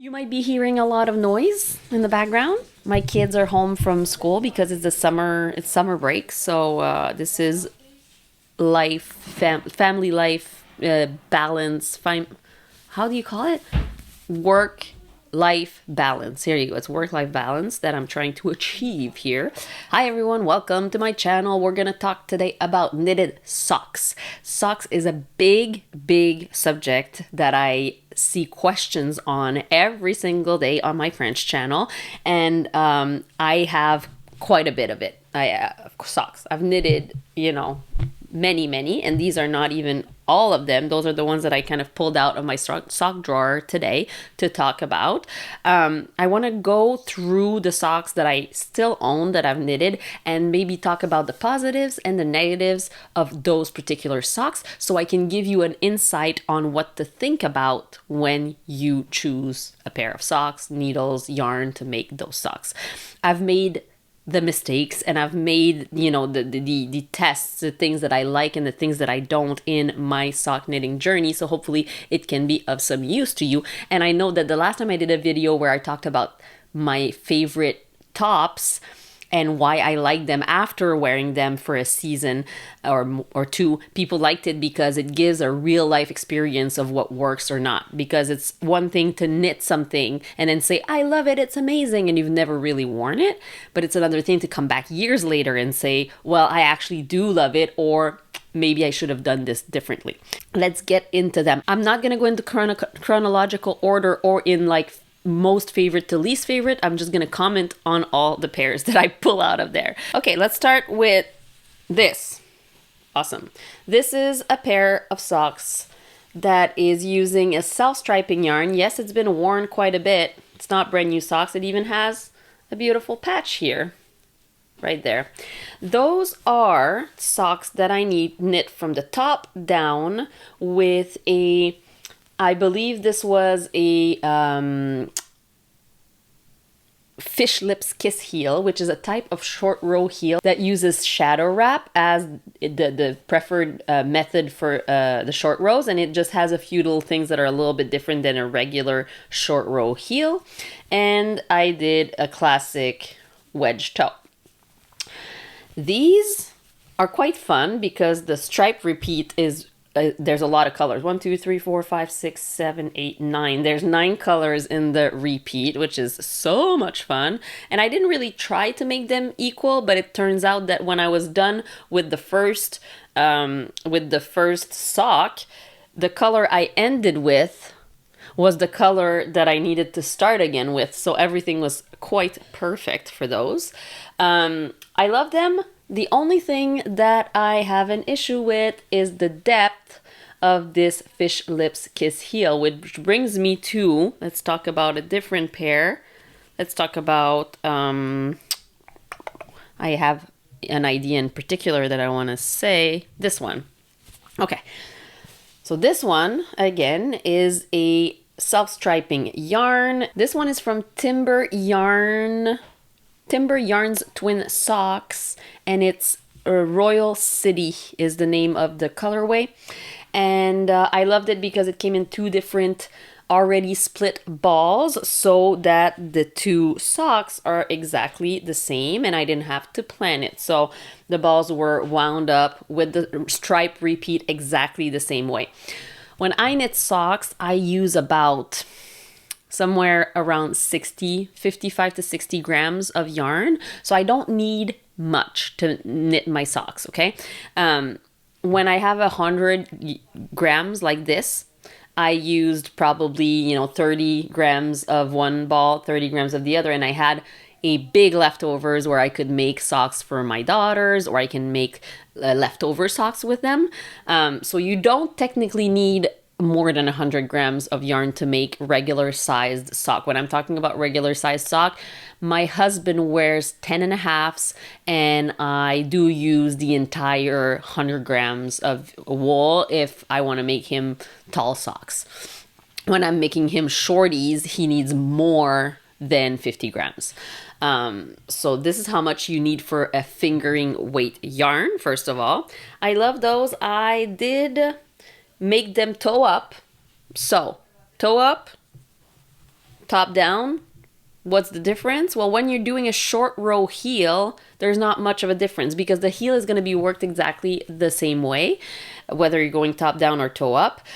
You might be hearing a lot of noise in the background. My kids are home from school because it's summer break. So this is family life, balance. How do you call it? Work life balance. Here you go. It's work life balance that I'm trying to achieve here. Hi everyone, welcome to my channel. We're gonna talk today about knitted socks. Socks is a big subject that I see questions on every single day on my French channel, and I have quite a bit of it. Socks. I've knitted, many, and these are not even all of them. Those are the ones that I kind of pulled out of my sock drawer today to talk about. I want to go through the socks that I still own that I've knitted and maybe talk about the positives and the negatives of those particular socks so I can give you an insight on what to think about when you choose a pair of socks, needles, yarn to make those socks. I've made the mistakes and I've made, the tests, the things that I like and the things that I don't in my sock knitting journey. So hopefully it can be of some use to you. And I know that the last time I did a video where I talked about my favorite tops and why I like them after wearing them for a season or two, people liked it because it gives a real life experience of what works or not. Because it's one thing to knit something and then say, I love it, it's amazing, and you've never really worn it. But it's another thing to come back years later and say, well, I actually do love it, or maybe I should have done this differently. Let's get into them. I'm not going to go into chronological order or in like most favorite to least favorite. I'm just going to comment on all the pairs that I pull out of there. Okay, let's start with this. Awesome. This is a pair of socks that is using a self-striping yarn. Yes, it's been worn quite a bit. It's not brand new socks. It even has a beautiful patch here. Right there. Those are socks that I knit from the top down with I believe this was a fish lips kiss heel, which is a type of short row heel that uses shadow wrap as the preferred method for the short rows, and it just has a few little things that are a little bit different than a regular short row heel. And I did a classic wedge toe. These are quite fun because the stripe repeat is there's a lot of colors. 1, 2, 3, 4, 5, 6, 7, 8, 9. There's 9 colors in the repeat, which is so much fun. And I didn't really try to make them equal, but it turns out that when I was done with the first sock, the color I ended with was the color that I needed to start again with. So everything was quite perfect for those. I love them. The only thing that I have an issue with is the depth of this fish lips kiss heel, which brings me to, let's talk about a different pair. Let's talk about, I have an idea in particular that I want to say, this one. Okay, so this one, again, is a self-striping yarn. This one is from Timber Yarns Twin Socks, and it's Royal City is the name of the colorway. And I loved it because it came in 2 different already split balls so that the 2 socks are exactly the same and I didn't have to plan it. So the balls were wound up with the stripe repeat exactly the same way. When I knit socks, I use about somewhere around 55 to 60 grams of yarn. So I don't need much to knit my socks, okay? When I have 100 grams like this, I used probably, 30 grams of one ball, 30 grams of the other, and I had a big leftovers where I could make socks for my daughters, or I can make leftover socks with them. So you don't technically need more than 100 grams of yarn to make regular sized sock. When I'm talking about regular sized sock, my husband wears 10.5s and I do use the entire 100 grams of wool if I want to make him tall socks. When I'm making him shorties, he needs more than 50 grams. So this is how much you need for a fingering weight yarn, first of all. I love those. I did make them toe up. So toe up, top down, what's the difference? Well, when you're doing a short row heel, there's not much of a difference because the heel is going to be worked exactly the same way, whether you're going top down or toe up.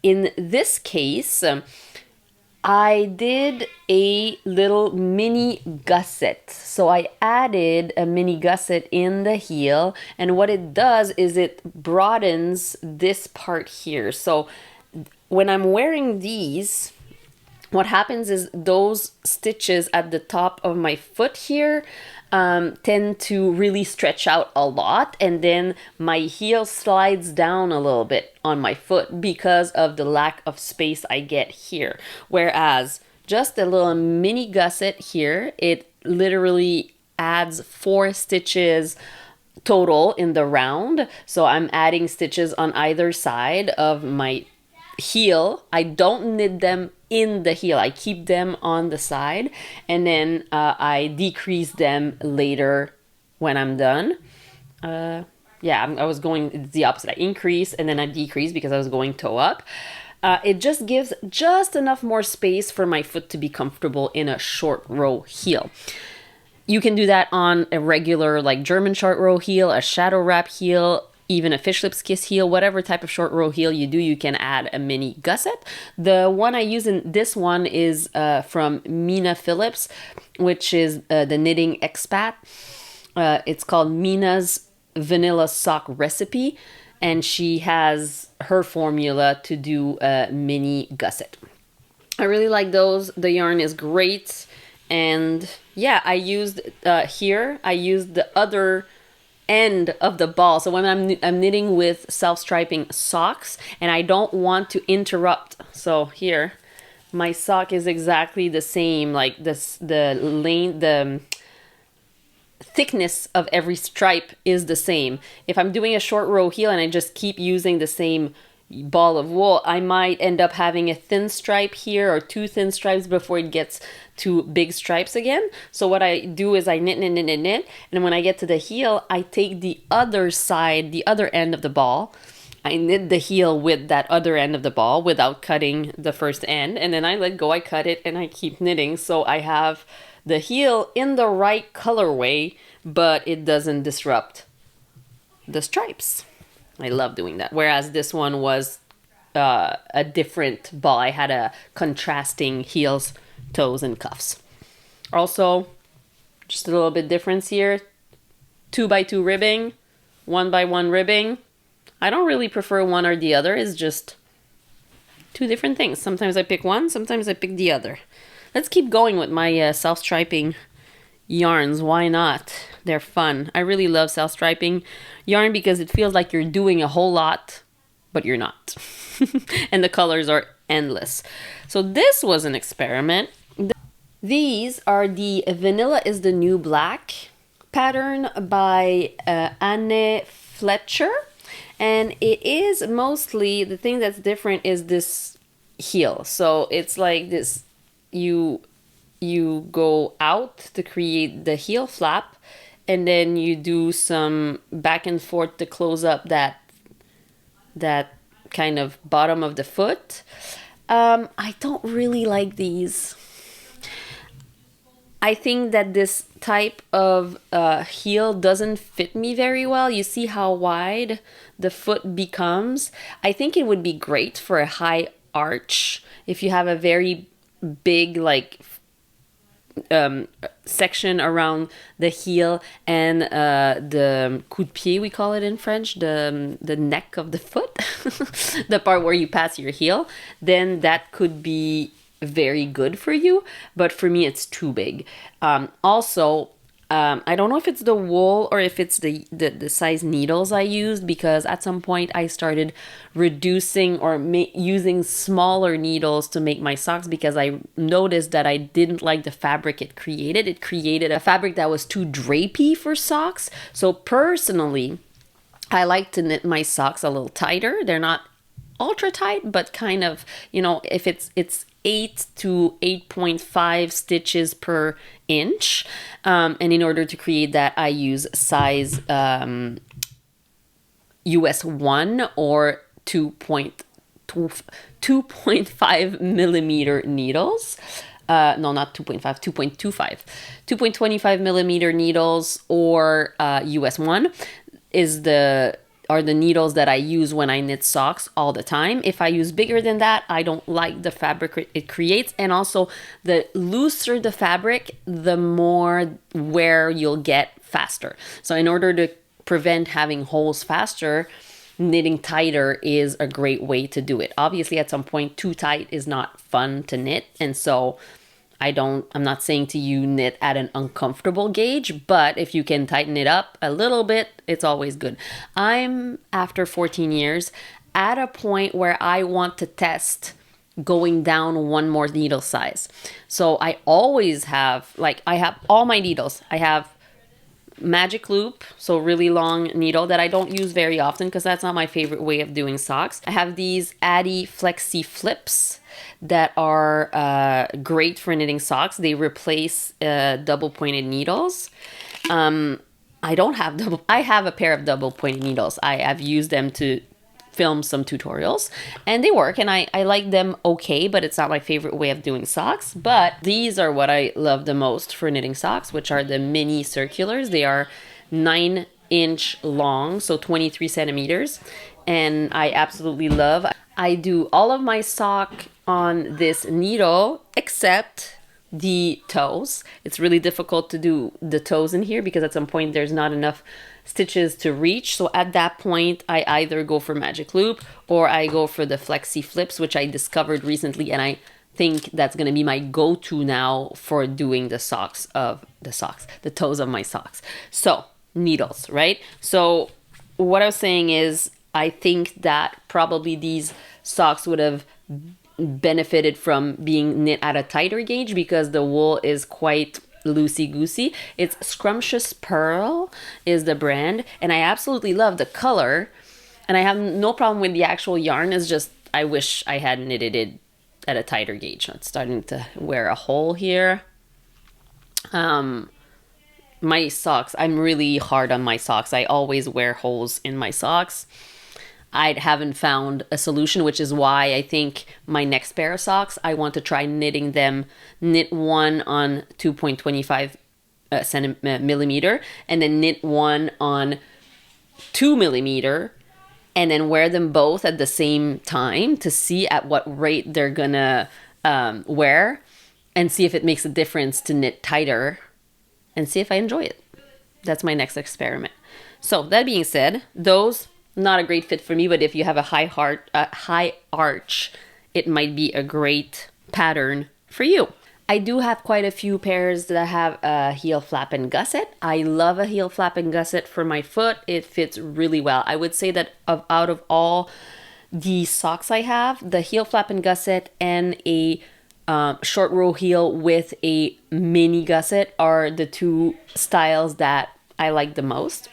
In this case, I did a little mini gusset. So I added a mini gusset in the heel, and what it does is it broadens this part here. So when I'm wearing these, what happens is those stitches at the top of my foot here tend to really stretch out a lot, and then my heel slides down a little bit on my foot because of the lack of space I get here. Whereas just a little mini gusset here, it literally adds 4 stitches total in the round. So I'm adding stitches on either side of my heel. I don't knit them in the heel. I keep them on the side, and then I decrease them later when I'm done. I was going, it's the opposite. I increase and then I decrease because I was going toe up. It just gives just enough more space for my foot to be comfortable in a short row heel. You can do that on a regular like German short row heel, a shadow wrap heel, even a fish lips kiss heel, whatever type of short row heel you do, you can add a mini gusset. The one I use in this one is from Mina Phillips, which is the knitting expat. It's called Mina's Vanilla Sock Recipe, and she has her formula to do a mini gusset. I really like those. The yarn is great. And yeah, I used I used the other end of the ball. So when I'm knitting with self-striping socks and I don't want to interrupt. So here, my sock is exactly the same, like this, the thickness of every stripe is the same. If I'm doing a short row heel and I just keep using the same ball of wool, I might end up having a thin stripe here or 2 thin stripes before it gets to big stripes again. So what I do is I knit, and when I get to the heel, I take the other side, the other end of the ball. I knit the heel with that other end of the ball without cutting the first end, and then I let go, I cut it, and I keep knitting. So I have the heel in the right colorway, but it doesn't disrupt the stripes. I love doing that. Whereas this one was a different ball. I had a contrasting heels, toes, and cuffs. Also, just a little bit difference here. 2x2 ribbing, 1x1 ribbing. I don't really prefer one or the other. It's just 2 different things. Sometimes I pick one, sometimes I pick the other. Let's keep going with my self-striping yarns. Why not? They're fun. I really love self-striping yarn because it feels like you're doing a whole lot, but you're not. And the colors are endless. So this was an experiment. These are the Vanilla is the New Black pattern by Anne Fletcher. And it is mostly, the thing that's different is this heel. So it's like this, you go out to create the heel flap, and then you do some back and forth to close up that kind of bottom of the foot. I don't really like these. I think that this type of heel doesn't fit me very well. You see how wide the foot becomes? I think it would be great for a high arch if you have a very big like section around the heel and the coup de pied, we call it in French, the neck of the foot, the part where you pass your heel, then that could be very good for you, but for me it's too big. Also, I don't know if it's the wool or if it's the size needles I used, because at some point I started reducing or using smaller needles to make my socks because I noticed that I didn't like the fabric it created. It created a fabric that was too drapey for socks. So personally, I like to knit my socks a little tighter. They're not ultra tight, but kind of, you know, if it's 8 to 8.5 stitches per inch. And in order to create that, I use size US 1 or 2.5 millimeter needles. No, not 2.5, 2.25. 2.25 millimeter needles or US 1 are the needles that I use when I knit socks all the time. If I use bigger than that, I don't like the fabric it creates. And also, the looser the fabric, the more wear you'll get faster. So in order to prevent having holes faster, knitting tighter is a great way to do it. Obviously, at some point, too tight is not fun to knit. And so I'm not saying to you knit at an uncomfortable gauge, but if you can tighten it up a little bit, it's always good. I'm, after 14 years, at a point where I want to test going down one more needle size. So I always have, I have all my needles. I have magic loop, so really long needle that I don't use very often because that's not my favorite way of doing socks. I have these Addy Flexi Flips that are great for knitting socks. They replace double pointed needles. I don't have I have a pair of double pointed needles. I've used them to film some tutorials and they work, and I like them okay, but it's not my favorite way of doing socks. But these are what I love the most for knitting socks, which are the mini circulars. They are 9-inch long, so 23 centimeters, and I absolutely love. I do all of my sock on this needle except the toes. It's really difficult to do the toes in here because at some point there's not enough stitches to reach. So at that point, I either go for magic loop or I go for the Flexi Flips, which I discovered recently, and I think that's going to be my go-to now for doing the toes of my socks. So needles, right? So what I was saying is I think that probably these socks would have benefited from being knit at a tighter gauge because the wool is quite loosey-goosey. It's Scrumptious Pearl is the brand, and I absolutely love the color, and I have no problem with the actual yarn. It's just I wish I had knitted it at a tighter gauge. It's starting to wear a hole here. My socks, I'm really hard on my socks. I always wear holes in my socks. I haven't found a solution, which is why I think my next pair of socks, I want to try knitting them, knit one on 2.25 millimeter, and then knit one on 2 millimeter, and then wear them both at the same time to see at what rate they're gonna wear, and see if it makes a difference to knit tighter, and see if I enjoy it. That's my next experiment. So that being said, those not a great fit for me, but if you have a high arch, it might be a great pattern for you. I do have quite a few pairs that have a heel flap and gusset. I love a heel flap and gusset for my foot. It fits really well. I would say that out of all the socks I have, the heel flap and gusset and a short row heel with a mini gusset are the two styles that I like the most.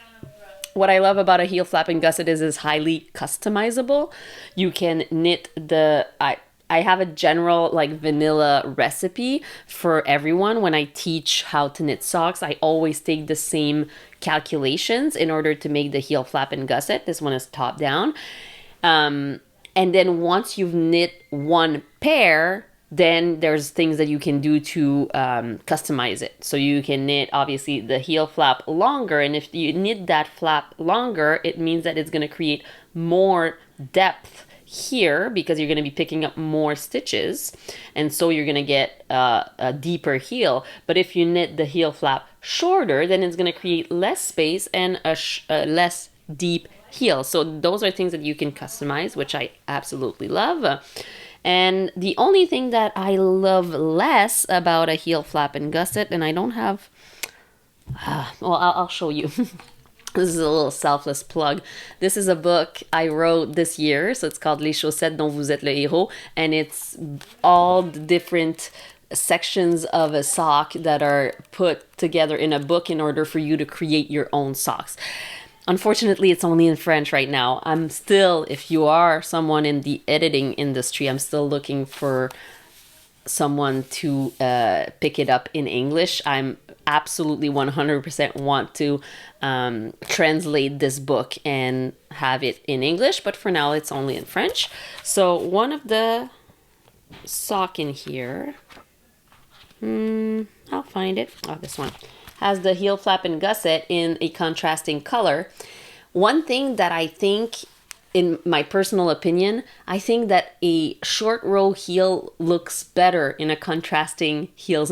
What I love about a heel flap and gusset is it's highly customizable. You can knit I have a general vanilla recipe for everyone. When I teach how to knit socks, I always take the same calculations in order to make the heel flap and gusset. This one is top down. And then once you've knit one pair, then there's things that you can do to customize it. So you can knit, obviously, the heel flap longer. And if you knit that flap longer, it means that it's going to create more depth here because you're going to be picking up more stitches. And so you're going to get a deeper heel. But if you knit the heel flap shorter, then it's going to create less space and a less deep heel. So those are things that you can customize, which I absolutely love. And the only thing that I love less about a heel flap and gusset, and I don't have, well, I'll show you. This is a little selfless plug. This is a book I wrote this year, so it's called Les chaussettes dont vous êtes le héros, and it's all the different sections of a sock that are put together in a book in order for you to create your own socks. Unfortunately, it's only in French right now. I'm still, if you are someone in the editing industry, I'm still looking for someone to pick it up in English. I'm absolutely 100% want to translate this book and have it in English, but for now it's only in French. So one of the sock in here I'll find it. Oh, this one has the heel flap and gusset in a contrasting color. One thing that I think, in my personal opinion, I think that a short row heel looks better in a contrasting heel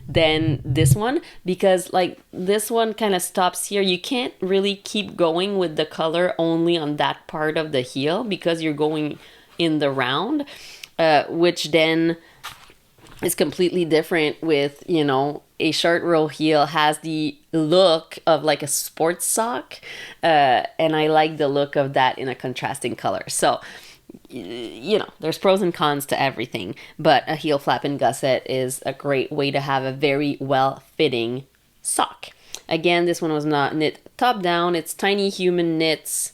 than this one, because like this one kind of stops here. You can't really keep going with the color only on that part of the heel because you're going in the round, which then is completely different with, you know, a short row heel has the look of like a sports sock, and I like the look of that in a contrasting color. So, you know, there's pros and cons to everything, but a heel flap and gusset is a great way to have a very well-fitting sock. Again, this one was not knit top down. It's Tiny Human Knits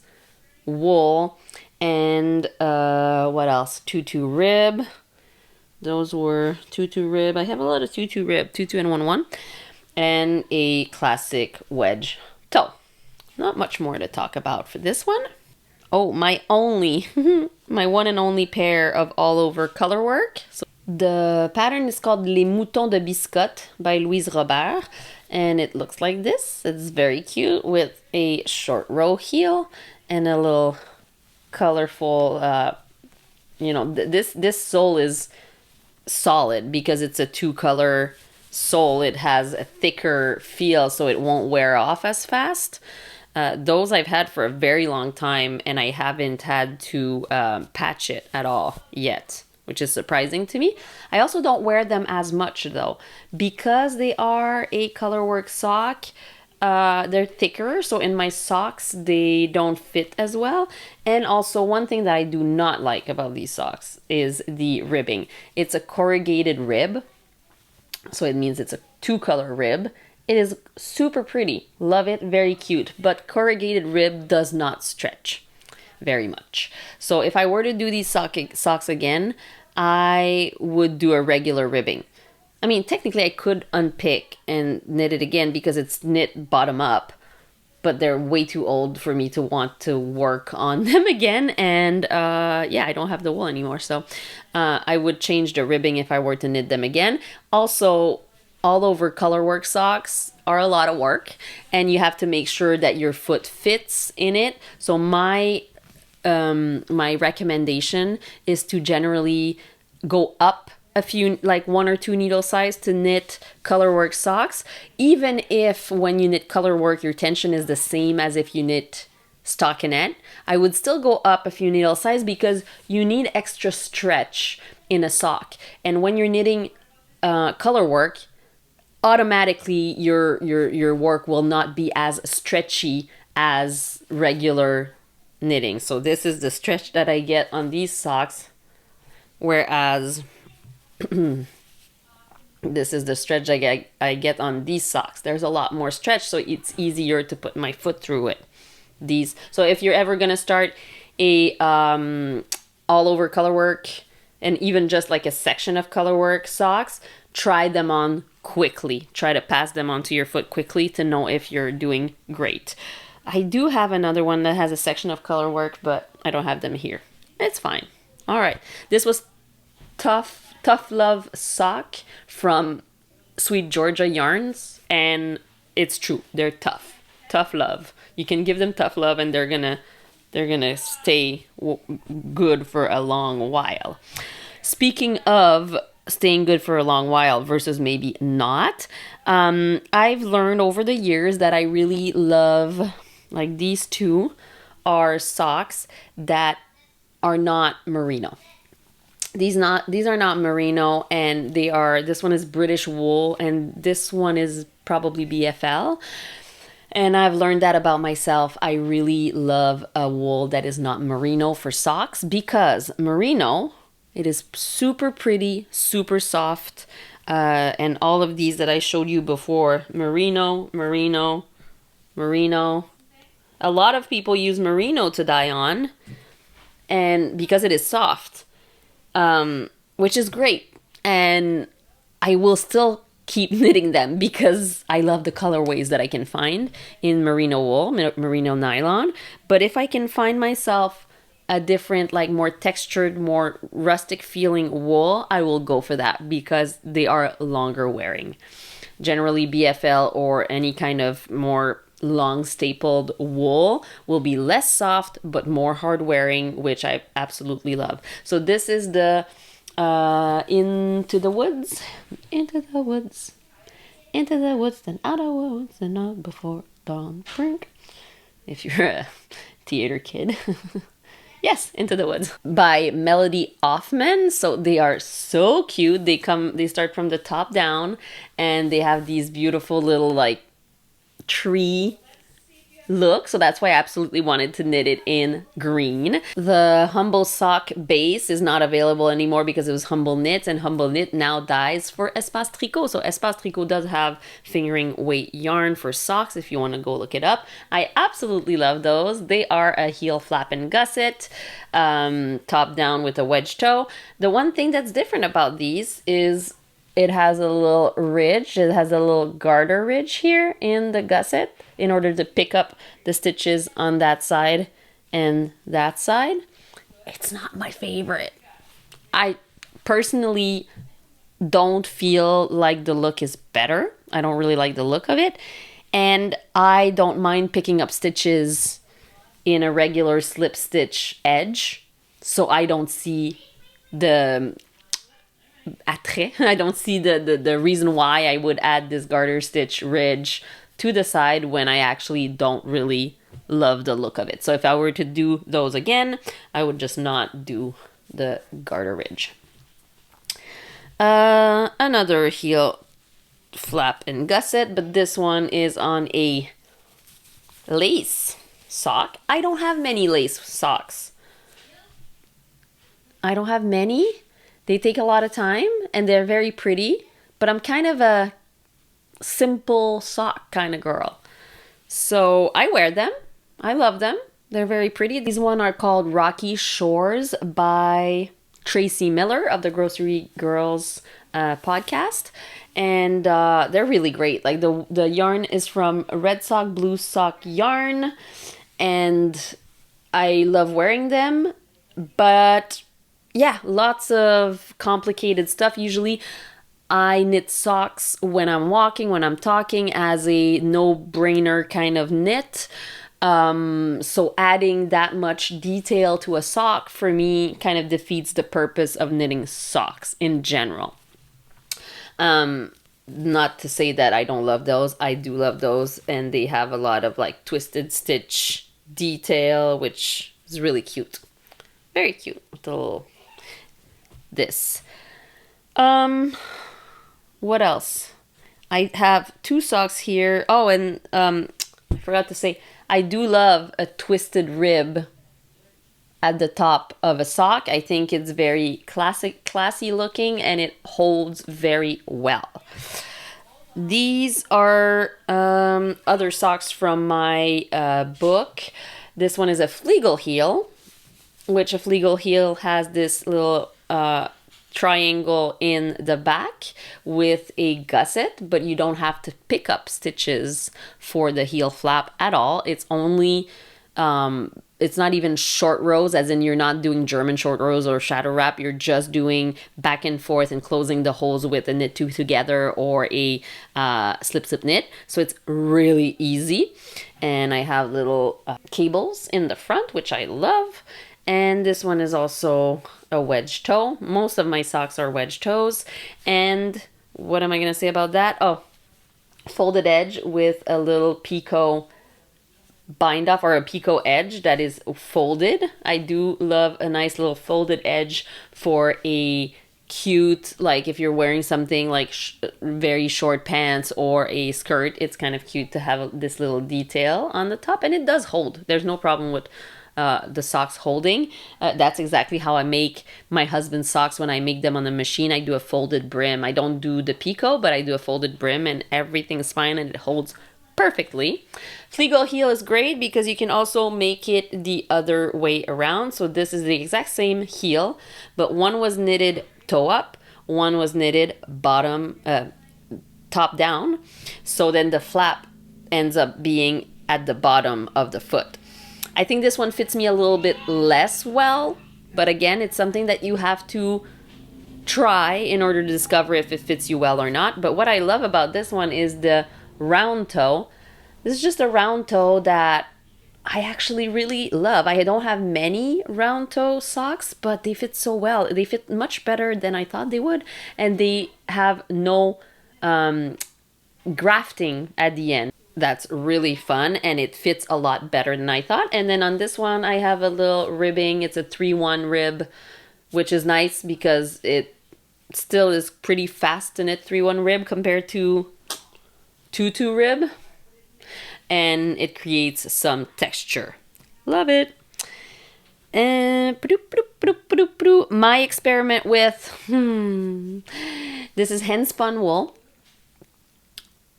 wool, and what else? Tutu rib. Those were tutu rib. I have a lot of tutu rib, tutu and 1-1, and a classic wedge toe. Not much more to talk about for this one. Oh, my only, my one and only pair of all over Colorwork. So the pattern is called Les Moutons de Biscotte by Louise Robert, and it looks like this. It's very cute with a short row heel and a little colorful, you know, this sole is solid because it's a 2-color sole. It has a thicker feel, so it won't wear off as fast. Those I've had for a very long time, and I haven't had to patch it at all yet, which is surprising to me. I also don't wear them as much though, because they are a Colorwork sock. They're thicker, so in my socks they don't fit as well. And also, one thing that I do not like about these socks is the ribbing. It's a corrugated rib, so it means it's a 2-color rib. It is super pretty, love it, very cute, but corrugated rib does not stretch very much. So if I were to do these socks again, I would do a regular ribbing. I mean, technically I could unpick and knit it again because it's knit bottom up, but they're way too old for me to want to work on them again. And yeah, I don't have the wool anymore. So I would change the ribbing if I were to knit them again. Also, all over Colorwork socks are a lot of work, and you have to make sure that your foot fits in it. So my recommendation is to generally go up a few, like 1 or 2 needle size to knit Colorwork socks, even if when you knit Colorwork your tension is the same as if you knit stockinette. I would still go up a few needle size because you need extra stretch in a sock, and when you're knitting Colorwork, automatically your work will not be as stretchy as regular knitting. So this is the stretch that I get on these socks, whereas this is the stretch I get on these socks. There's a lot more stretch, so it's easier to put my foot through it. So if you're ever gonna start a all over Colorwork, and even just like a section of Colorwork socks, try them on quickly. Try to pass them onto your foot quickly to know if you're doing great. I do have another one that has a section of Colorwork, but I don't have them here. It's fine. All right, this was Tough Love sock from Sweet Georgia Yarns, and it's true. They're tough love. You can give them tough love, and they're gonna stay good for a long while. Speaking of staying good for a long while versus maybe not, I've learned over the years that I really love, like these two are socks that are not merino. These are not merino, and this one is British wool, and this one is probably BFL. And I've learned that about myself. I really love a wool that is not merino for socks, because merino, it is super pretty, super soft, and all of these that I showed you before, merino. A lot of people use merino to dye on, and because it is soft, which is great. And I will still keep knitting them because I love the colorways that I can find in merino wool, merino nylon. But if I can find myself a different, like more textured, more rustic feeling wool, I will go for that because they are longer wearing. Generally, BFL or any kind of more long stapled wool will be less soft but more hard wearing, which I absolutely love. So this is the into the woods, into the woods, into the woods, then out of woods, and not before dawn. If you're a theater kid. Yes, Into the Woods by Melody Hoffman. So they are so cute. They start from the top down, and they have these beautiful little like tree look, so that's why I absolutely wanted to knit it in green. The Humble Sock base is not available anymore because it was Humble Knit, and Humble Knit now dies for Espace Tricot. So Espace Tricot does have fingering weight yarn for socks if you want to go look it up. I absolutely love those. They are a heel flap and gusset, top down with a wedge toe. The one thing that's different about these is it has a little ridge. It has a little garter ridge here in the gusset in order to pick up the stitches on that side and that side. It's not my favorite. I personally don't feel like the look is better. I don't really like the look of it. And I don't mind picking up stitches in a regular slip stitch edge. So I don't see the attrait. I don't see the reason why I would add this garter stitch ridge to the side when I actually don't really love the look of it. So if I were to do those again, I would just not do the garter ridge. Another heel flap and gusset, but this one is on a lace sock. I don't have many lace socks. I don't have many. They take a lot of time and they're very pretty, but I'm kind of a simple sock kind of girl. So I wear them. I love them. They're very pretty. These one are called Rocky Shores by Tracy Miller of the Grocery Girls podcast. And they're really great. Like the yarn is from Red Sock Blue Sock yarn. And I love wearing them. But yeah, lots of complicated stuff. Usually I knit socks when I'm walking, when I'm talking, as a no-brainer kind of knit. So adding that much detail to a sock for me kind of defeats the purpose of knitting socks in general. Not to say that I don't love those. I do love those, and they have a lot of like twisted stitch detail, which is really cute. Very cute with the little this. What else? I have two socks here. Oh, and I forgot to say, I do love a twisted rib at the top of a sock. I think it's very classy looking, and it holds very well. These are other socks from my book. This one is a Flegel heel, which a Flegel heel has this little triangle in the back with a gusset, but you don't have to pick up stitches for the heel flap at all. It's only it's not even short rows, as in you're not doing German short rows or shadow wrap. You're just doing back and forth and closing the holes with a knit two together or a slip knit. So it's really easy. And I have little cables in the front, which I love. And this one is also a wedge toe. Most of my socks are wedge toes. And what am I going to say about that? Oh, folded edge with a little picot bind off, or a picot edge that is folded. I do love a nice little folded edge for a cute, like if you're wearing something like very short pants or a skirt, it's kind of cute to have this little detail on the top, and it does hold. There's no problem with the socks holding. That's exactly how I make my husband's socks when I make them on the machine. I do a folded brim. I don't do the picot, but I do a folded brim, and everything's fine and it holds perfectly. Flegel heel is great because you can also make it the other way around. So this is the exact same heel, but one was knitted toe up, one was knitted top down. So then the flap ends up being at the bottom of the foot. I think this one fits me a little bit less well, but again, it's something that you have to try in order to discover if it fits you well or not. But what I love about this one is the round toe. This is just a round toe that I actually really love. I don't have many round toe socks, but they fit so well. They fit much better than I thought they would, and they have no grafting at the end. That's really fun, and it fits a lot better than I thought. And then on this one, I have a little ribbing. It's a 3-1 rib, which is nice because it still is pretty fast in a 3-1 rib compared to 2-2 rib. And it creates some texture. Love it. And my experiment with this is hen spun wool.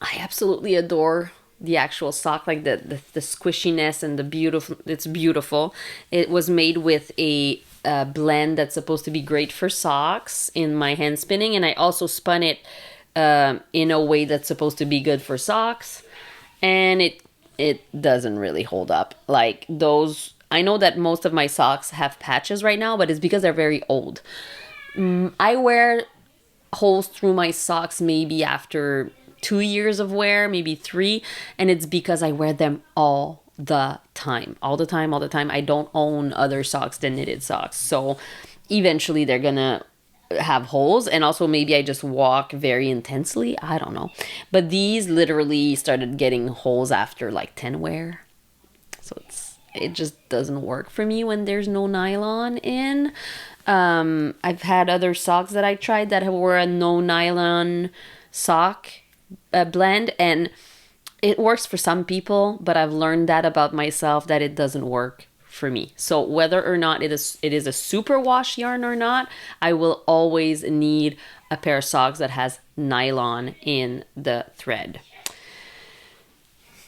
I absolutely adore the actual sock, like the squishiness and the beautiful. It's beautiful. It was made with a blend that's supposed to be great for socks in my hand spinning, and I also spun it in a way that's supposed to be good for socks. And it doesn't really hold up. Like those, I know that most of my socks have patches right now, but it's because they're very old. I wear holes through my socks maybe after 2 years of wear, maybe 3, and it's because I wear them all the time. All the time. I don't own other socks than knitted socks. So eventually they're gonna have holes, and also maybe I just walk very intensely. I don't know. But these literally started getting holes after like 10 wear. So it just doesn't work for me when there's no nylon in. I've had other socks that I tried that were a no nylon sock blend, and it works for some people, but I've learned that about myself, that it doesn't work for me. So whether or not it is a super wash yarn or not, I will always need a pair of socks that has nylon in the thread.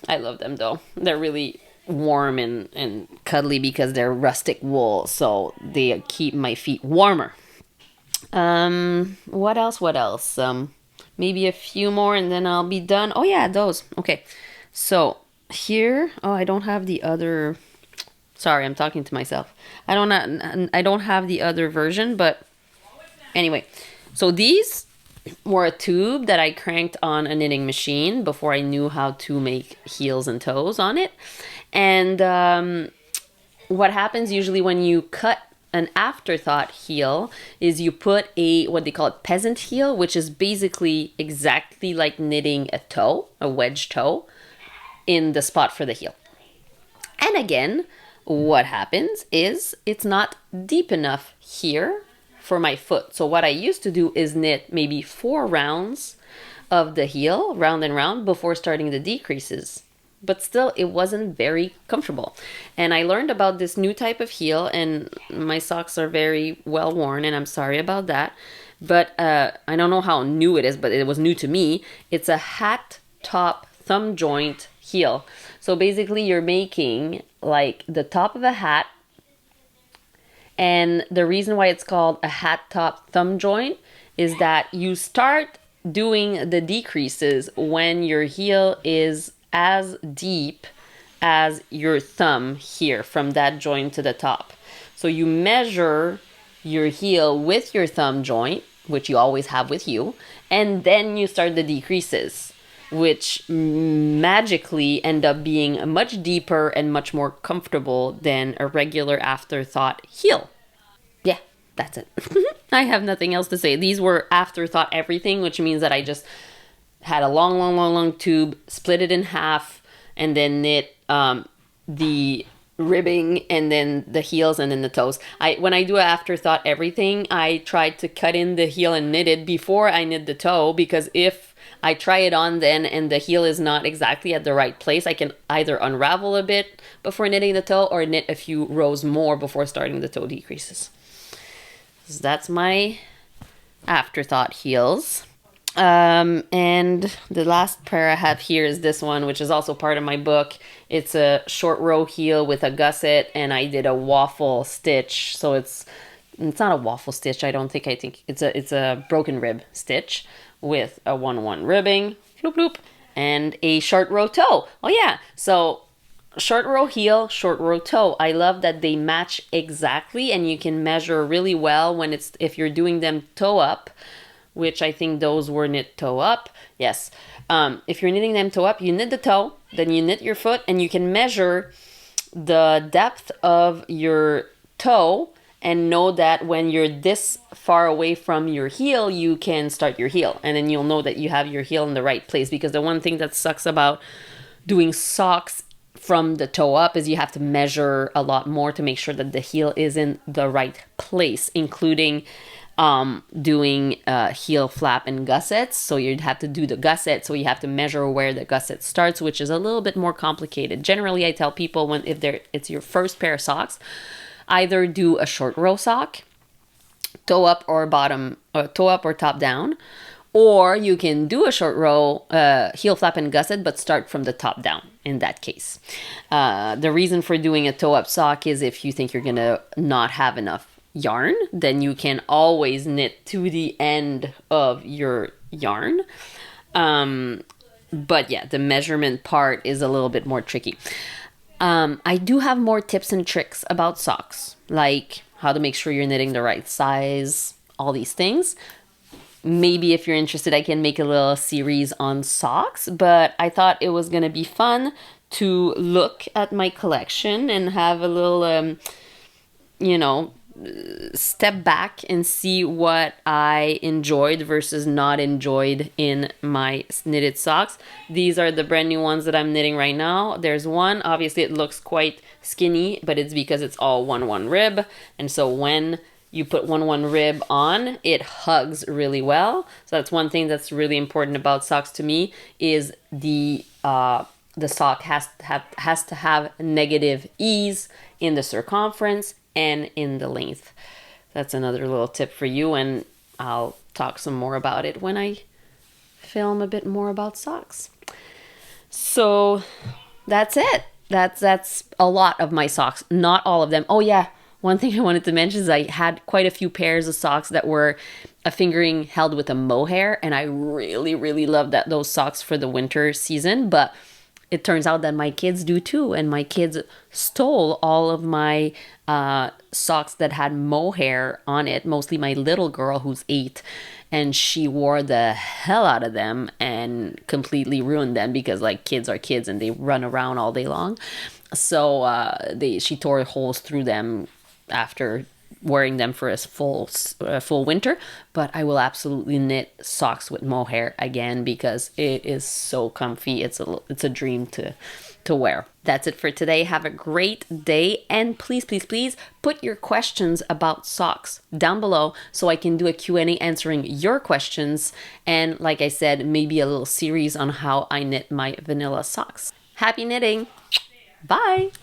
I love them though. They're really warm and cuddly because they're rustic wool, so they keep my feet warmer. What else? Maybe a few more and then I'll be done. Oh yeah, those. Okay. So here, I don't have the other. Sorry, I'm talking to myself. I don't have the other version, but anyway. So these were a tube that I cranked on a knitting machine before I knew how to make heels and toes on it. And what happens usually when you cut an afterthought heel is you put what they call a peasant heel, which is basically exactly like knitting a toe, a wedge toe, in the spot for the heel. And again, what happens is it's not deep enough here for my foot. So what I used to do is knit maybe 4 rounds of the heel, round and round, before starting the decreases. But still, it wasn't very comfortable. And I learned about this new type of heel, and my socks are very well worn, and I'm sorry about that. But I don't know how new it is, but it was new to me. It's a hat top thumb joint heel. So basically, you're making like the top of a hat. And the reason why it's called a hat top thumb joint is that you start doing the decreases when your heel is as deep as your thumb here from that joint to the top. So you measure your heel with your thumb joint, which you always have with you, and then you start the decreases, which magically end up being much deeper and much more comfortable than a regular afterthought heel. Yeah, that's it. I have nothing else to say. These were afterthought everything, which means that I just had a long tube, split it in half, and then knit the ribbing and then the heels and then the toes. When I do afterthought everything, I try to cut in the heel and knit it before I knit the toe, because if I try it on then and the heel is not exactly at the right place, I can either unravel a bit before knitting the toe or knit a few rows more before starting the toe decreases. So that's my afterthought heels. And the last pair I have here is this one, which is also part of my book. It's a short row heel with a gusset, and I did a waffle stitch. So it's not a waffle stitch. I think it's a broken rib stitch with a 1-1 ribbing, floop floop, and a short row toe. Oh yeah. So Short row heel, short row toe. I love that they match exactly, and you can measure really well when it's if you're doing them toe up, which I think those were knit toe up. Yes. If you're knitting them toe up, you knit the toe, then you knit your foot, and you can measure the depth of your toe and know that when you're this far away from your heel, you can start your heel. And then you'll know that you have your heel in the right place. Because the one thing that sucks about doing socks from the toe up is you have to measure a lot more to make sure that the heel is in the right place, including doing heel flap and gussets. So you'd have to do the gusset, so you have to measure where the gusset starts, which is a little bit more complicated. Generally, I tell people when if it's your first pair of socks, either do a short row sock, toe up or bottom, or toe up or top down, or you can do a short row heel flap and gusset, but start from the top down in that case. The reason for doing a toe up sock is if you think you're gonna not have enough yarn, then you can always knit to the end of your yarn. But yeah, the measurement part is a little bit more tricky. I do have more tips and tricks about socks, like how to make sure you're knitting the right size, all these things. Maybe if you're interested, I can make a little series on socks, but I thought it was gonna be fun to look at my collection and have a little, step back and see what I enjoyed versus not enjoyed in my knitted socks. These are the brand new ones that I'm knitting right now. There's one, obviously it looks quite skinny, but it's because it's all 1-1 rib. And so when you put 1-1 rib on, it hugs really well. So that's one thing that's really important about socks to me is the sock has to have negative ease in the circumference and in the length. That's another little tip for you, and I'll talk some more about it when I film a bit more about socks. So that's it. That's a lot of my socks, not all of them. Oh yeah, one thing I wanted to mention is I had quite a few pairs of socks that were a fingering held with a mohair, and I really, really loved those socks for the winter season, but it turns out that my kids do too, and my kids stole all of my socks that had mohair on it, mostly my little girl who's 8, and she wore the hell out of them and completely ruined them because like kids are kids and they run around all day long. So she tore holes through them after wearing them for a full winter, but I will absolutely knit socks with mohair again because it is so comfy. It's a dream to wear. That's it for today. Have a great day, and please put your questions about socks down below so I can do a Q&A answering your questions, and like I said, maybe a little series on how I knit my vanilla socks. Happy knitting. Bye.